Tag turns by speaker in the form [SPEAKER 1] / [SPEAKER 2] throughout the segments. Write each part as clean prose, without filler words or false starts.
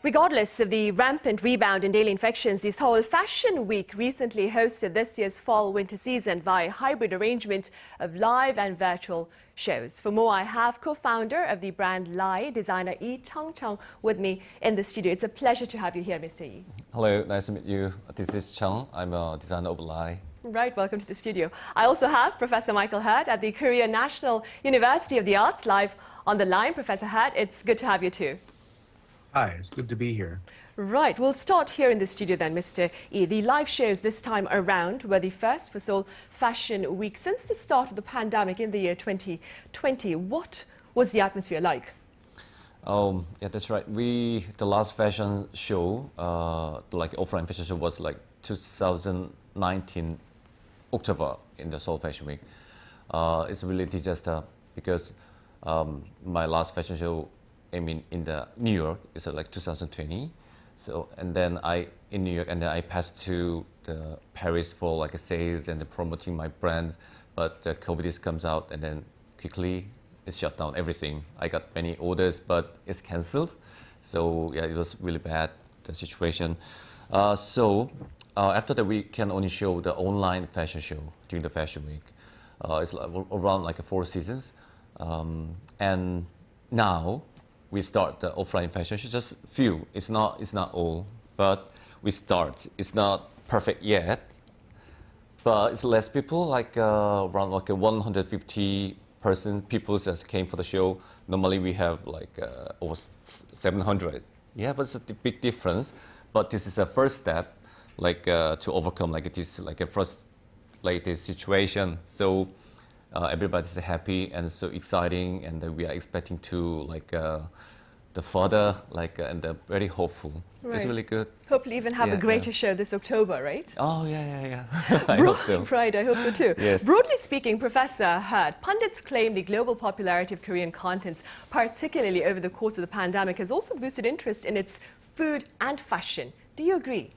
[SPEAKER 1] Regardless of the rampant rebound in daily infections, the Seoul Fashion Week recently hosted this year's fall-winter season via a hybrid arrangement of live and virtual shows. For more, I have co-founder of the brand Lai, designer Yi Chang with me in the studio. It's a pleasure to have you here, Mr. Yi.
[SPEAKER 2] Hello, nice to meet you. This is Chang. I'm a designer of Lai.
[SPEAKER 1] Right, welcome to the studio. I also have Professor Michael Hurd at the Korea National University of the Arts live on the line. Professor Hurd, it's good to have you too.
[SPEAKER 3] Hi, it's good to be here.
[SPEAKER 1] Right, we'll start here in the studio then, Mr. E. The live shows this time around were the first for Seoul Fashion Week since the start of the pandemic in the year 2020. What was the atmosphere like?
[SPEAKER 2] Yeah, that's right. The last fashion show, like offline fashion show, was like 2019 October in the Seoul Fashion Week. It's really disaster because my last fashion show, I mean, in the New York, is like 2020. So, and then in New York, and then I passed to the Paris for like a sales and promoting my brand. But COVID comes out, and then quickly it shut down everything. I got many orders, but it's cancelled. So yeah, it was really bad, the situation. After that, we can only show the online fashion show during the Fashion Week. It's like around like 4 seasons, and now we start the offline fashion show, just few. It's not all, but we start. It's not perfect yet, but it's less people, like around like 150 people just came for the show. Normally we have like over 700. Yeah, but it's a big difference. But this is a first step, like to overcome like this, like a first, like this situation. So everybody's happy and so exciting, and we are expecting to like the further, like and very hopeful.
[SPEAKER 1] Right.
[SPEAKER 2] It's really good.
[SPEAKER 1] Hopefully, even have a greater show this October, right?
[SPEAKER 2] Oh yeah. I hope so.
[SPEAKER 1] Right, I hope so too.
[SPEAKER 2] Yes.
[SPEAKER 1] Broadly speaking, Professor Hurd, pundits claim the global popularity of Korean contents, particularly over the course of the pandemic, has also boosted interest in its food and fashion. Do you agree?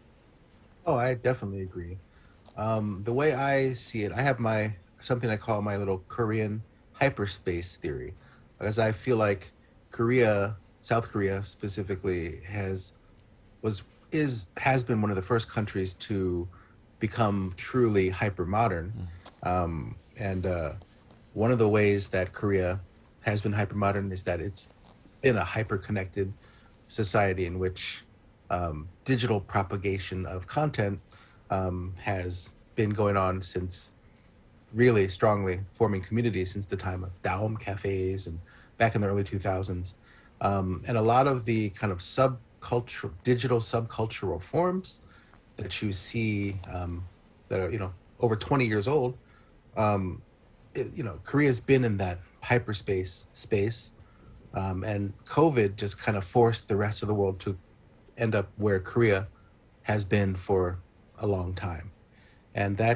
[SPEAKER 3] Oh, I definitely agree. The way I see it, I have something I call my little Korean hyperspace theory, because I feel like South Korea specifically has been one of the first countries to become truly hyper modern. And one of the ways that Korea has been hyper modern is that it's been a hyper connected society in which digital propagation of content has been going on since really strongly forming communities since the time of Daum cafes and back in the early 2000s. And a lot of the kind of digital subcultural forms that you see that are, over 20 years old, Korea's been in that hyperspace space. And COVID just kind of forced the rest of the world to end up where Korea has been for a long time. And I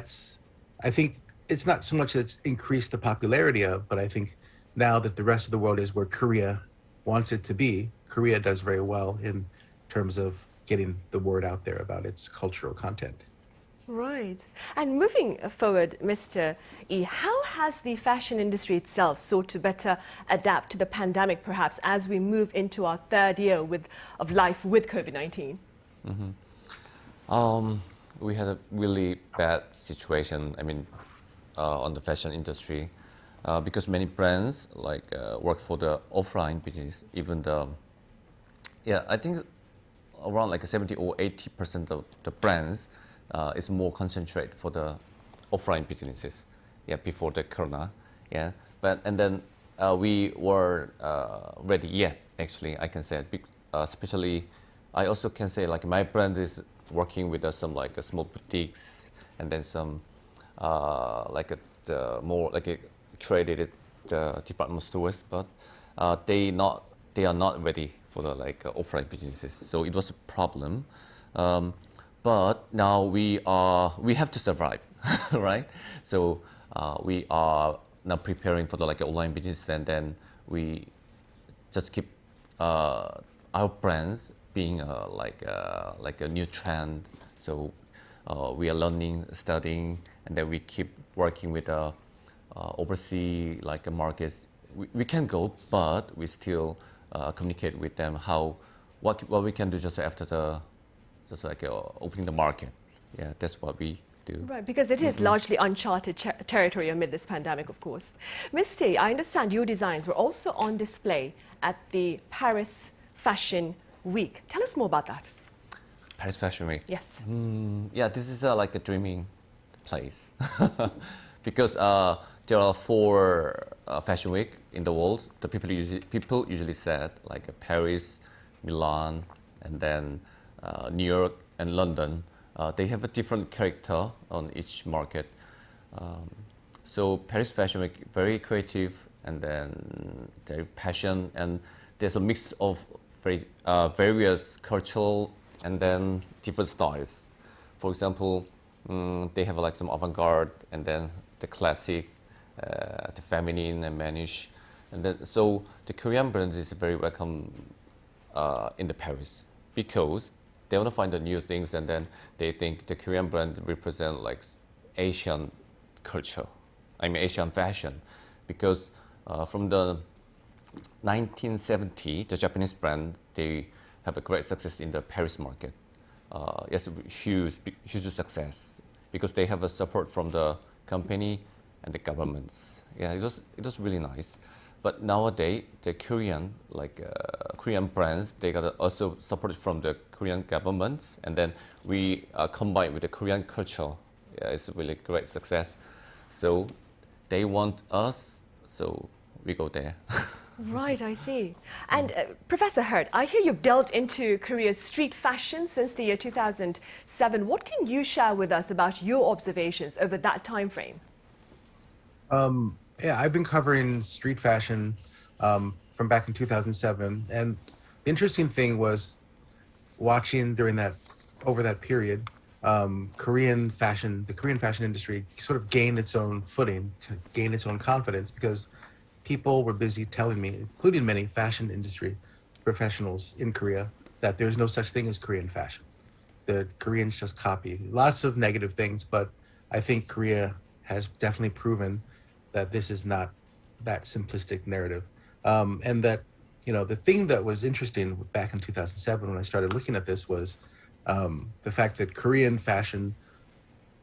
[SPEAKER 3] think it's not so much that it's increased the popularity of, but I think now that the rest of the world is where Korea wants it to be, Korea does very well in terms of getting the word out there about its cultural content.
[SPEAKER 1] Right. And moving forward, Mr. E, how has the fashion industry itself sought to better adapt to the pandemic, perhaps, as we move into our third year of life with COVID-19?
[SPEAKER 2] We had a really bad situation, I mean, on the fashion industry, because many brands like work for the offline business. Even I think around like 70 or 80% of the brands is more concentrated for the offline businesses. Yeah, before the corona. Yeah, and then we were ready yet. Actually, I can say, especially, I also can say like my brand is working with some like small boutiques, and then some more like a traded department stores, but they are not ready for the like offline businesses. So it was a problem, but now we have to survive, right? So we are now preparing for the like online business, and then we just keep our brands being like a new trend. So we are learning, studying, and then we keep working with overseas like markets. We can go, but we still communicate with them how what we can do just after opening the market. Yeah, that's what we do.
[SPEAKER 1] Right, because it is largely uncharted territory amid this pandemic, of course. Ms. Tae, I understand your designs were also on display at the Paris Fashion Week. Tell us more about that.
[SPEAKER 2] Paris Fashion Week.
[SPEAKER 1] Yes.
[SPEAKER 2] Yeah, this is like a dreaming place because there are 4 fashion week in the world. The people usually said like Paris, Milan, and then New York and London. They have a different character on each market. So Paris Fashion Week very creative, and then very passion, and there's a mix of various cultural and then different styles. For example, they have like some avant-garde, and then the classic, the feminine and mannish, and then so the Korean brand is very welcome in the Paris because they want to find the new things, and then they think the Korean brand represent like Asian culture. I mean Asian fashion, because from the 1970, the Japanese brand, they have a great success in the Paris market. Yes, huge success because they have a support from the company and the governments. Yeah, it was really nice. But nowadays, the Korean brands, they got also support from the Korean governments, and then we combine with the Korean culture. Yeah, it's a really great success. So they want us, so we go there.
[SPEAKER 1] Right, I see. And Professor Hurt, I hear you've delved into Korea's street fashion since the year 2007. What can you share with us about your observations over that time frame?
[SPEAKER 3] Yeah, I've been covering street fashion from back in 2007, and the interesting thing was watching over that period, the Korean fashion industry sort of gained its own footing, to gain its own confidence, because people were busy telling me, including many fashion industry professionals in Korea, that there's no such thing as Korean fashion. The Koreans just copy. Lots of negative things, but I think Korea has definitely proven that this is not that simplistic narrative. And that, the thing that was interesting back in 2007 when I started looking at this was the fact that Korean fashion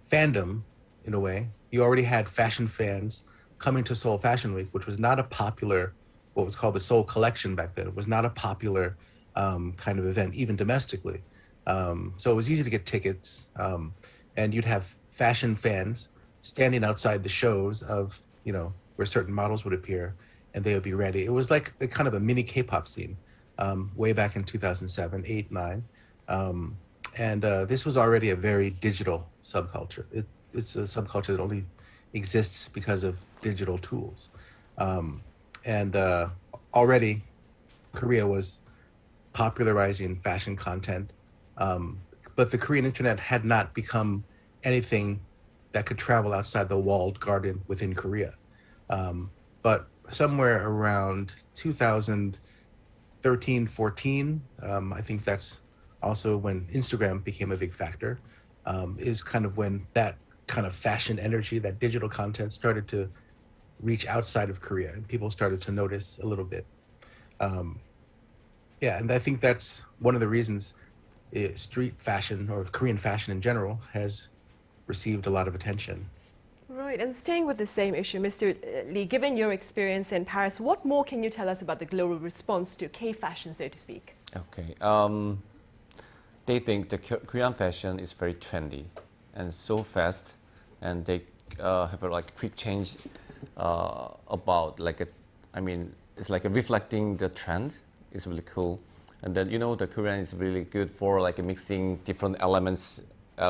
[SPEAKER 3] fandom, in a way, you already had fashion fans coming to Seoul Fashion Week, which was not a popular, what was called the Seoul Collection back then. It was not a popular kind of event, even domestically. So it was easy to get tickets, and you'd have fashion fans standing outside the shows of, where certain models would appear, and they would be ready. It was like a kind of a mini K-pop scene way back in 2007, 8, 9. And this was already a very digital subculture. It's a subculture that only exists because of digital tools. And already Korea was popularizing fashion content, but the Korean internet had not become anything that could travel outside the walled garden within Korea. But somewhere around 2013, 14, I think that's also when Instagram became a big factor, is kind of when that kind of fashion energy, that digital content started to reach outside of Korea, and people started to notice a little bit. Yeah, and I think that's one of the reasons street fashion, or Korean fashion in general, has received a lot of attention.
[SPEAKER 1] Right, and staying with the same issue, Mr. Lee, given your experience in Paris, what more can you tell us about the global response to K-fashion, so to speak?
[SPEAKER 2] Okay, they think the Korean fashion is very trendy and so fast, and they have a quick change about it's like reflecting the trend. It's really cool, and then the Korean is really good for mixing different elements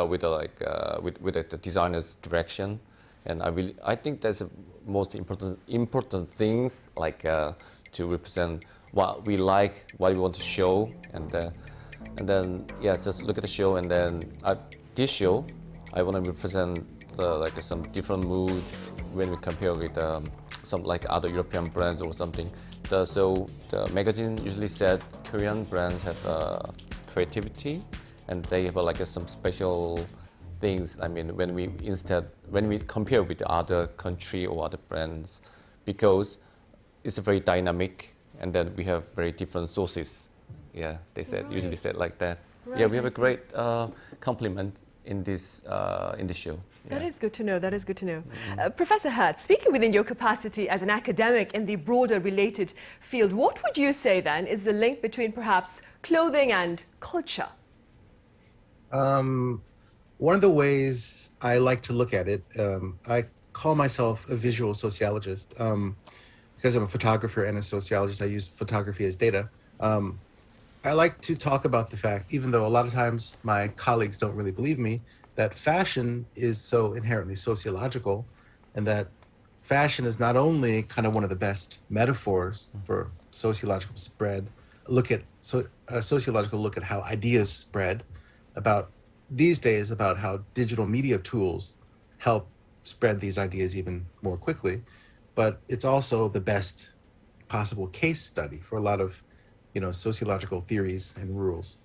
[SPEAKER 2] with the designer's direction, and I think that's the most important things to represent what we like, what we want to show, and then just look at the show, and then this show I want to represent some different mood when we compare with some other European brands or something. So the magazine usually said Korean brands have creativity, and they have some special things. I mean, when we compare with the other country or other brands, because it's very dynamic, and then we have very different sources Yeah, they said
[SPEAKER 1] Right.
[SPEAKER 2] usually said like that.
[SPEAKER 1] Right,
[SPEAKER 2] Yeah, we have
[SPEAKER 1] I
[SPEAKER 2] a
[SPEAKER 1] see.
[SPEAKER 2] great compliment in this show.
[SPEAKER 1] That
[SPEAKER 2] Yeah.
[SPEAKER 1] is good to know. That is good to know. Professor Hurt, speaking within your capacity as an academic in the broader related field, what would you say then is the link between perhaps clothing and culture?
[SPEAKER 3] One of the ways I like to look at it, I call myself a visual sociologist because I'm a photographer and a sociologist. I use photography as data. I like to talk about the fact, even though a lot of times my colleagues don't really believe me, that fashion is so inherently sociological, and that fashion is not only kind of one of the best metaphors for sociological spread, a sociological look at how ideas spread, about these days about how digital media tools help spread these ideas even more quickly, but it's also the best possible case study for a lot of sociological theories and rules.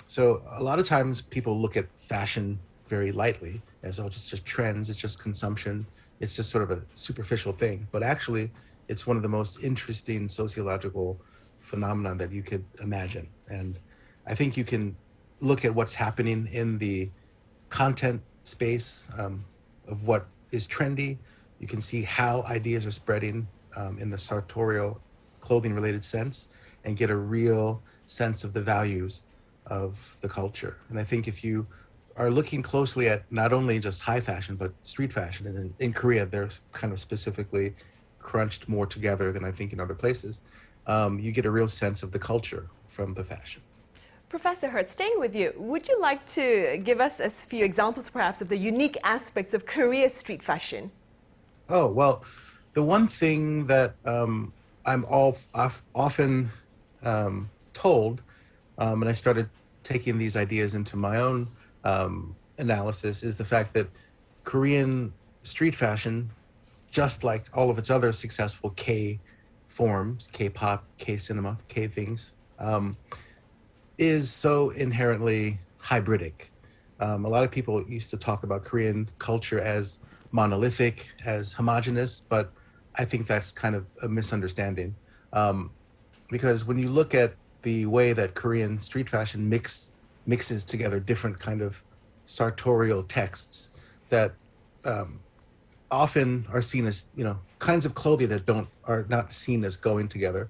[SPEAKER 3] So a lot of times people look at fashion very lightly as, oh, it's just trends, it's just consumption, it's just sort of a superficial thing. But actually, it's one of the most interesting sociological phenomenon that you could imagine. And I think you can look at what's happening in the content space of what is trendy. You can see how ideas are spreading in the sartorial clothing related sense, and get a real sense of the values of the culture. And I think if you are looking closely at not only just high fashion, but street fashion, and in Korea, they're kind of specifically crunched more together than I think in other places, you get a real sense of the culture from the fashion.
[SPEAKER 1] Professor Hurt, staying with you, would you like to give us a few examples perhaps of the unique aspects of Korea's street fashion?
[SPEAKER 3] Oh, well, the one thing that I'm often told, and I started taking these ideas into my own analysis, is the fact that Korean street fashion, just like all of its other successful K forms, K-pop, K-cinema, K things, is so inherently hybridic. A lot of people used to talk about Korean culture as monolithic, as homogenous, but I think that's kind of a misunderstanding. Because when you look at the way that Korean street fashion mixes together different kind of sartorial texts that often are seen as, kinds of clothing that are not seen as going together.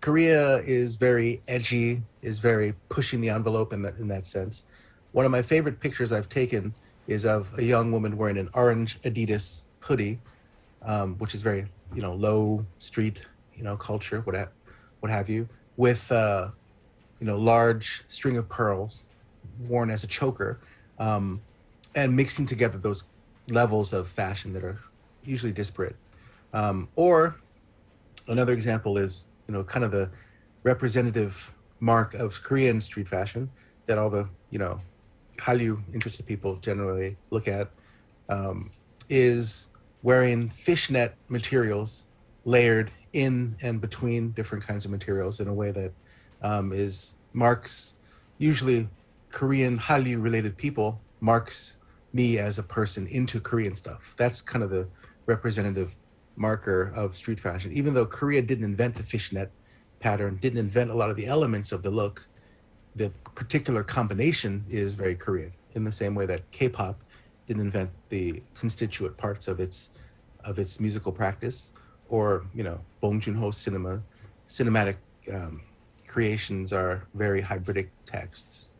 [SPEAKER 3] Korea is very edgy, is very pushing the envelope in that sense. One of my favorite pictures I've taken is of a young woman wearing an orange Adidas hoodie, which is very, low street, culture, what have you, with, large string of pearls worn as a choker, and mixing together those levels of fashion that are usually disparate. Or another example is, kind of the representative mark of Korean street fashion that all the, Hallyu interested people generally look at, is wearing fishnet materials layered in and between different kinds of materials in a way that marks usually Korean Hallyu related people, marks me as a person into Korean stuff. That's kind of the representative marker of street fashion. Even though Korea didn't invent the fishnet pattern, didn't invent a lot of the elements of the look, the particular combination is very Korean, in the same way that K-pop didn't invent the constituent parts of its musical practice, or Bong Joon-ho's cinematic creations are very hybridic texts.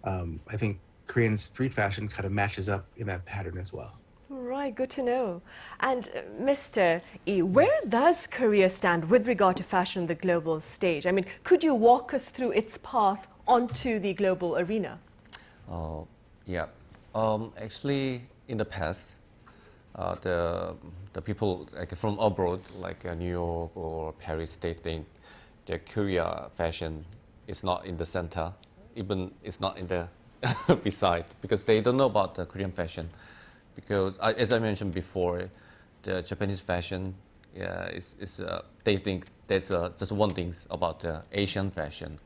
[SPEAKER 3] I think Korean street fashion kind of matches up in that pattern as well.
[SPEAKER 1] Right, good to know. And Mr. E, where does Korea stand with regard to fashion on the global stage? I mean, could you walk us through its path onto the global arena?
[SPEAKER 2] Yeah. Actually, in the past, the people from abroad, like New York or Paris, they think that Korea fashion is not in the center, even it's not in the beside, because they don't know about the Korean fashion. Because as I mentioned before, the Japanese fashion they think there's just one thing about the Asian fashion.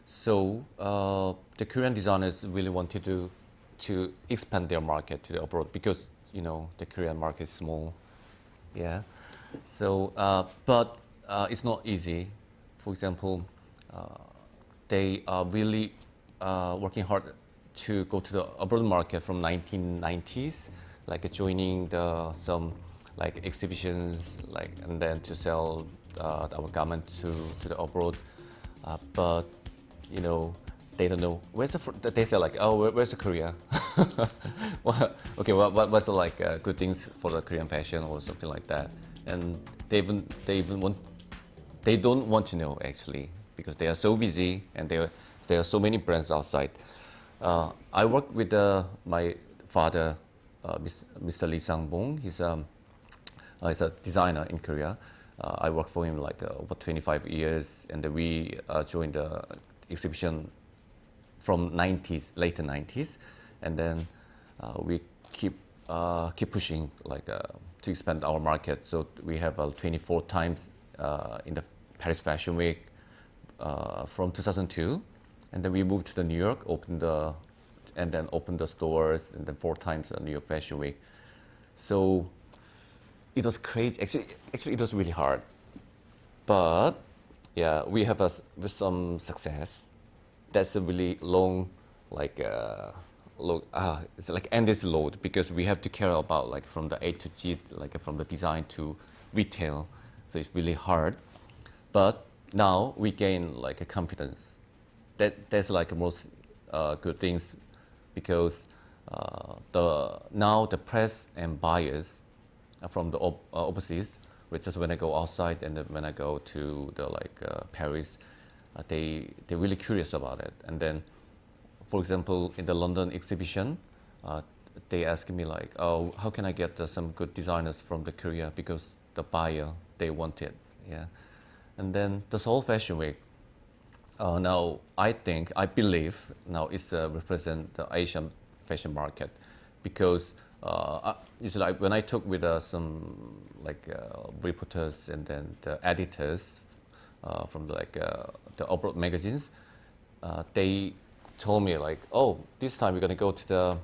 [SPEAKER 2] So the Korean designers really wanted to expand their market to the abroad, because the Korean market is small. Yeah. So but it's not easy for example, they are really working hard to go to the abroad market from 1990s, like joining some like exhibitions, like and then to sell our garment to the abroad. But you know, they don't know where's they say like, oh, where's the Korea? Well, okay, what's the like good things for the Korean fashion or something like that? And they don't want to know actually, because they are so busy and there are so many brands outside. I work with my father, Mr. Lee Sang-bong. He's a designer in Korea. I worked for him like over 25 years, and then we joined the exhibition from later 90s, and then we keep pushing like to expand our market. So we have 24 times in the Paris Fashion Week from 2002, and then we moved to New York, opened the stores, and then 4 times New York Fashion Week. So it was crazy. Actually, it was really hard, but yeah, we have with some success. That's a really long, like it's like endless load, because we have to care about like from the A to Z, like from the design to retail. So it's really hard, but now we gain like a confidence. That's like the most good things, because now the press and buyers from the overseas, which is when I go outside and then when I go to the Paris, they're really curious about it. And then, for example, in the London exhibition, they ask me like, oh, how can I get some good designers from the Korea, because the buyer, they want it, yeah. And then the Seoul Fashion Week, now I believe now it's represent the Asian fashion market, because usually when I talk with some reporters and then the editors from the abroad magazines, they told me like, oh, this time we're gonna go to the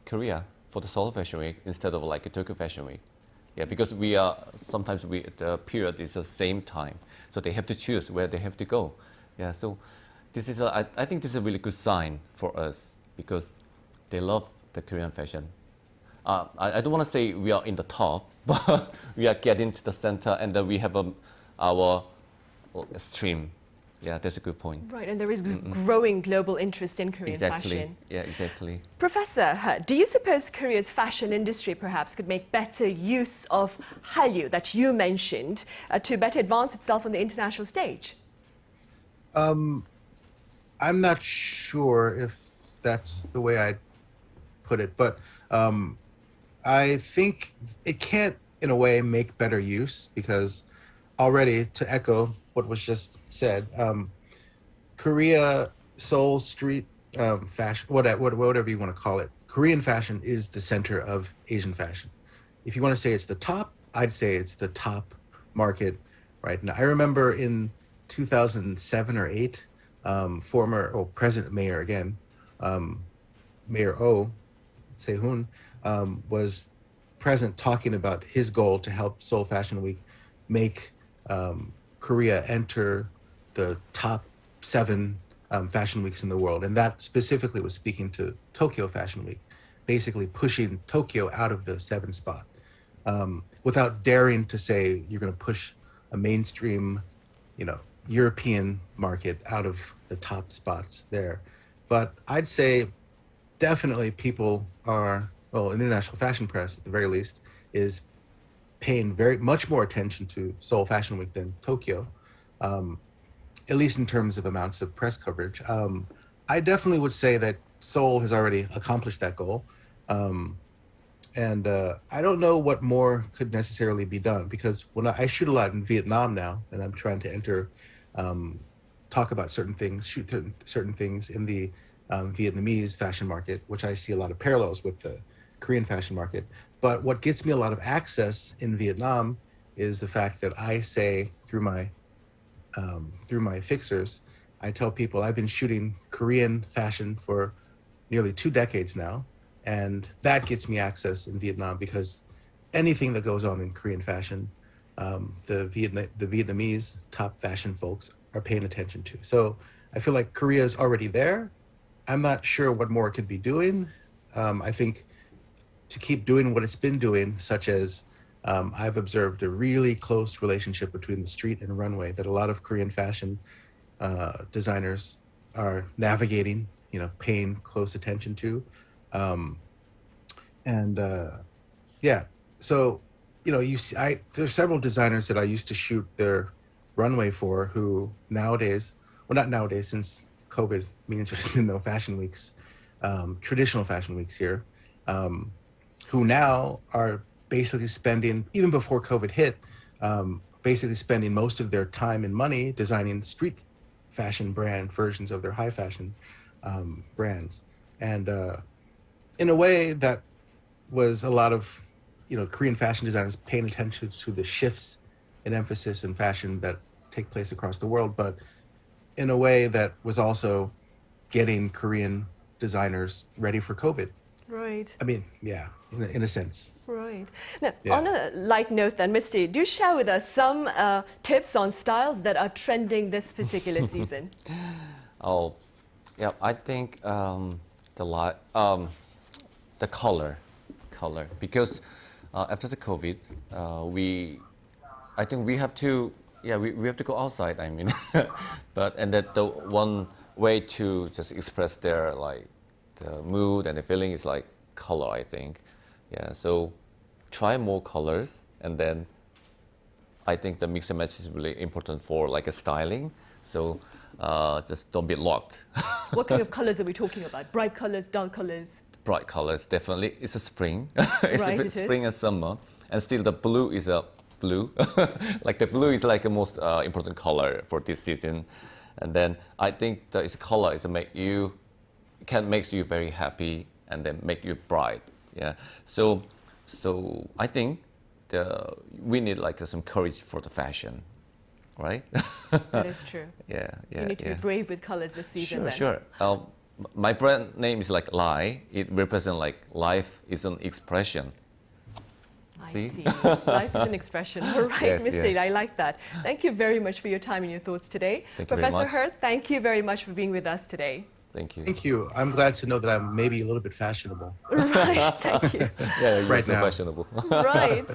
[SPEAKER 2] Korea for the Seoul Fashion Week instead of like a Tokyo Fashion Week. Yeah, because the period is the same time, so they have to choose where they have to go. Yeah, so this is I think this is a really good sign for us, because they love the Korean fashion. I don't want to say we are in the top, but we are getting to the center, and then we have our stream. Yeah, that's a good point.
[SPEAKER 1] Right, and there is growing global interest in Korean fashion.
[SPEAKER 2] Yeah, exactly.
[SPEAKER 1] Professor, do you suppose Korea's fashion industry perhaps could make better use of Hallyu that you mentioned to better advance itself on the international stage?
[SPEAKER 3] I'm not sure if that's the way I'd put it, but I think it can't, in a way, make better use, because already, to echo what was just said, Korea, Seoul street fashion, whatever you want to call it, Korean fashion is the center of Asian fashion. If you want to say it's the top, I'd say it's the top market right now. I remember in 2007 or 8, President Mayor again, Mayor Oh Se-hoon, was present talking about his goal to help Seoul Fashion Week make Korea enter the top 7 fashion weeks in the world. And that specifically was speaking to Tokyo Fashion Week, basically pushing Tokyo out of the 7th spot, without daring to say you're going to push a mainstream, European market out of the top spots there. But I'd say definitely people are, international fashion press at the very least, is paying very much more attention to Seoul Fashion Week than Tokyo, at least in terms of amounts of press coverage. I definitely would say that Seoul has already accomplished that goal. And I don't know what more could necessarily be done, because when I shoot a lot in Vietnam now, and I'm trying to talk about certain things, shoot certain things in the Vietnamese fashion market, which I see a lot of parallels with the Korean fashion market. But what gets me a lot of access in Vietnam is the fact that I say through my fixers, I tell people I've been shooting Korean fashion for nearly 2 decades now, and that gets me access in Vietnam, because anything that goes on in Korean fashion the Vietnamese top fashion folks are paying attention to. So I feel like Korea is already there. I'm not sure what more it could be doing. I think to keep doing what it's been doing, such as I've observed a really close relationship between the street and runway that a lot of Korean fashion designers are navigating, paying close attention to. Yeah, so, you see, there's several designers that I used to shoot their runway for who nowadays, well, not nowadays, since COVID means there's been no fashion weeks, traditional fashion weeks here, who now are basically spending, even before COVID hit, basically spending most of their time and money designing street fashion brand versions of their high fashion brands. And in a way that was a lot of, Korean fashion designers paying attention to the shifts in emphasis in fashion that take place across the world, but in a way that was also getting Korean designers ready for COVID.
[SPEAKER 1] Right.
[SPEAKER 3] I mean, yeah, in a sense.
[SPEAKER 1] Right. Now,
[SPEAKER 3] Yeah.
[SPEAKER 1] on a light note then, Misty, do share with us some tips on styles that are trending this particular season.
[SPEAKER 2] Oh, yeah. I think the color, because after the COVID, I think we have to, we have to go outside. I mean, and that the one way to just express their the mood and the feeling is color. I think, So try more colors, and then I think the mix and match is really important for a styling. So just don't be locked.
[SPEAKER 1] What kind of colors are we talking about? Bright colors, dull colors?
[SPEAKER 2] Bright colors, definitely. It's a spring.
[SPEAKER 1] Right, it
[SPEAKER 2] spring and summer. And still the blue is a blue. The blue is a most important color for this season. And then I think this color makes you very happy and then make you bright. Yeah. So I think we need some courage for the fashion, right?
[SPEAKER 1] That is true.
[SPEAKER 2] Yeah.
[SPEAKER 1] You need to be brave with colors this season.
[SPEAKER 2] Sure. My brand name is Lai. It represents life is an expression.
[SPEAKER 1] I
[SPEAKER 2] See?
[SPEAKER 1] see. Life is an expression. All right,
[SPEAKER 2] Yes,
[SPEAKER 1] Miss
[SPEAKER 2] yes.
[SPEAKER 1] Said, I like that. Thank you very much for your time and your thoughts today.
[SPEAKER 2] Thank you very
[SPEAKER 1] Professor
[SPEAKER 2] much.
[SPEAKER 1] Hurt, thank you very much for being with us today.
[SPEAKER 2] Thank you.
[SPEAKER 3] Thank you. I'm glad to know that I'm maybe a little bit fashionable.
[SPEAKER 1] Right, thank you.
[SPEAKER 2] Yeah, you're
[SPEAKER 3] Right
[SPEAKER 2] so
[SPEAKER 3] now.
[SPEAKER 2] fashionable.
[SPEAKER 1] Right.